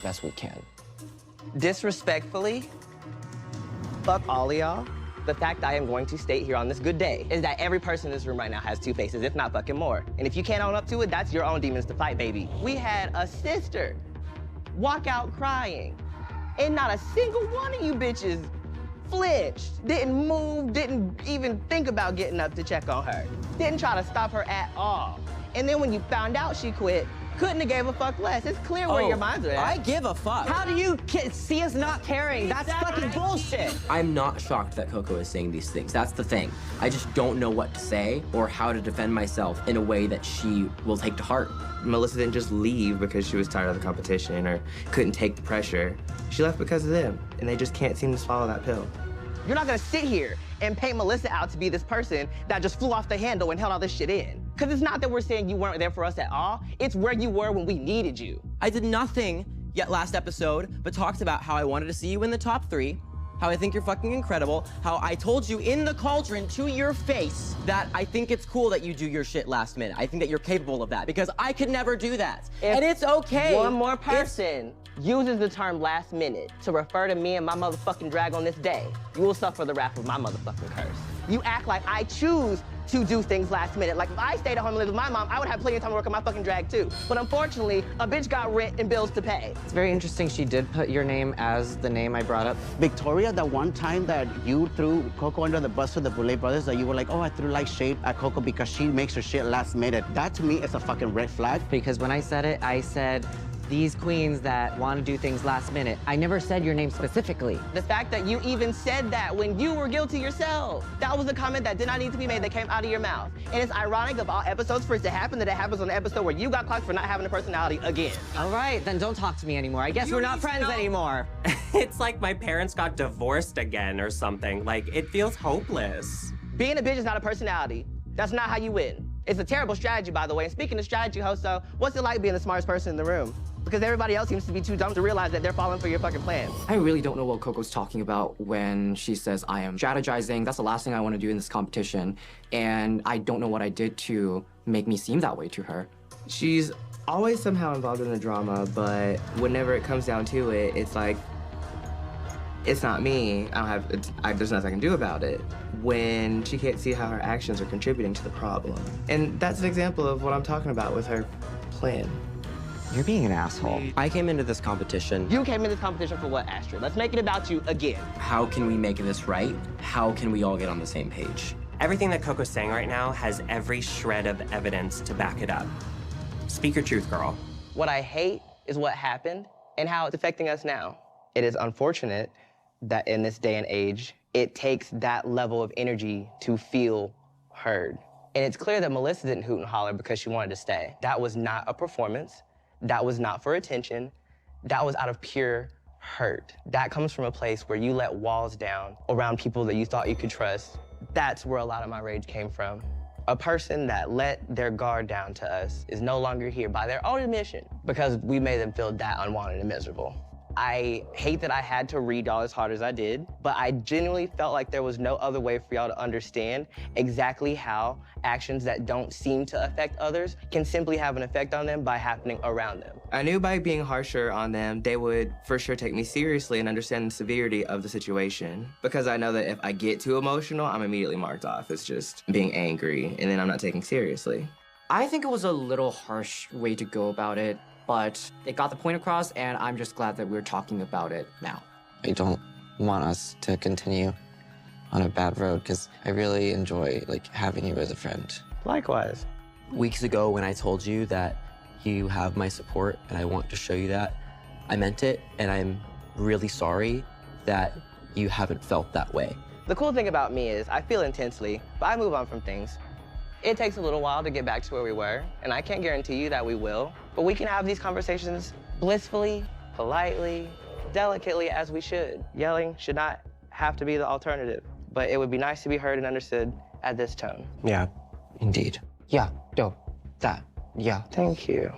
best we can. Disrespectfully, fuck all of y'all. The fact I am going to state here on this good day is that every person in this room right now has two faces, if not fucking more. And if you can't own up to it, that's your own demons to fight, baby. We had a sister walk out crying, and not a single one of you bitches flinched, didn't move, didn't even think about getting up to check on her. Didn't try to stop her at all. And then when you found out she quit, couldn't have gave a fuck less. It's clear where your minds are at. I give a fuck. How do you see us not caring? That's fucking bullshit. I'm not shocked that Koco is saying these things. That's the thing. I just don't know what to say or how to defend myself in a way that she will take to heart. Melissa didn't just leave because she was tired of the competition or couldn't take the pressure. She left because of them, and they just can't seem to swallow that pill. You're not gonna sit here and paint Melissa out to be this person that just flew off the handle and held all this shit in. Because it's not that we're saying you weren't there for us at all. It's where you were when we needed you. I did nothing yet last episode but talked about how I wanted to see you in the top 3, how I think you're fucking incredible, how I told you in the cauldron to your face that I think it's cool that you do your shit last minute. I think that you're capable of that because I could never do that. And it's okay. One more person uses the term last minute to refer to me and my motherfucking drag on this day, you will suffer the wrath of my motherfucking curse. You act like I choose to do things last minute. Like if I stayed at home and lived with my mom, I would have plenty of time to work on my fucking drag too. But unfortunately, a bitch got rent and bills to pay. It's very interesting she did put your name as the name I brought up. Victoria, the one time that you threw Koco under the bus with the Boulay brothers, that you were like, oh, I threw like shade at Koco because she makes her shit last minute. That to me is a fucking red flag. Because when I said it, I said, these queens that want to do things last minute. I never said your name specifically. The fact that you even said that when you were guilty yourself, that was a comment that did not need to be made that came out of your mouth. And it's ironic of all episodes for it to happen that it happens on the episode where you got clocked for not having a personality again. All right, then don't talk to me anymore. I guess we're not friends anymore. It's like my parents got divorced again or something. Like, it feels hopeless. Being a bitch is not a personality. That's not how you win. It's a terrible strategy, by the way. And speaking of strategy, Hoso, what's it like being the smartest person in the room? Because everybody else seems to be too dumb to realize that they're falling for your fucking plan. I really don't know what Koco's talking about when she says I am strategizing. That's the last thing I want to do in this competition. And I don't know what I did to make me seem that way to her. She's always somehow involved in the drama, but whenever it comes down to it, it's like, it's not me. There's nothing I can do about it. When she can't see how her actions are contributing to the problem. And that's an example of what I'm talking about with her plan. You're being an asshole. I came into this competition. You came in this competition for what, Astrid? Let's make it about you again. How can we make this right? How can we all get on the same page? Everything that Koco's saying right now has every shred of evidence to back it up. Speak your truth, girl. What I hate is what happened and how it's affecting us now. It is unfortunate that in this day and age, it takes that level of energy to feel heard. And it's clear that Melissa didn't hoot and holler because she wanted to stay. That was not a performance. That was not for attention. That was out of pure hurt. That comes from a place where you let walls down around people that you thought you could trust. That's where a lot of my rage came from. A person that let their guard down to us is no longer here by their own admission because we made them feel that unwanted and miserable. I hate that I had to read y'all as hard as I did, but I genuinely felt like there was no other way for y'all to understand exactly how actions that don't seem to affect others can simply have an effect on them by happening around them. I knew by being harsher on them, they would for sure take me seriously and understand the severity of the situation. Because I know that if I get too emotional, I'm immediately marked off as just being angry, and then I'm not taken seriously. I think it was a little harsh way to go about it, but it got the point across, and I'm just glad that we're talking about it now. I don't want us to continue on a bad road because I really enjoy having you as a friend. Likewise. Weeks ago when I told you that you have my support and I want to show you that, I meant it, and I'm really sorry that you haven't felt that way. The cool thing about me is I feel intensely, but I move on from things. It takes a little while to get back to where we were, and I can't guarantee you that we will, but we can have these conversations blissfully, politely, delicately as we should. Yelling should not have to be the alternative, but it would be nice to be heard and understood at this tone. Yeah, indeed. Yeah, dope. That, yeah. Thank you.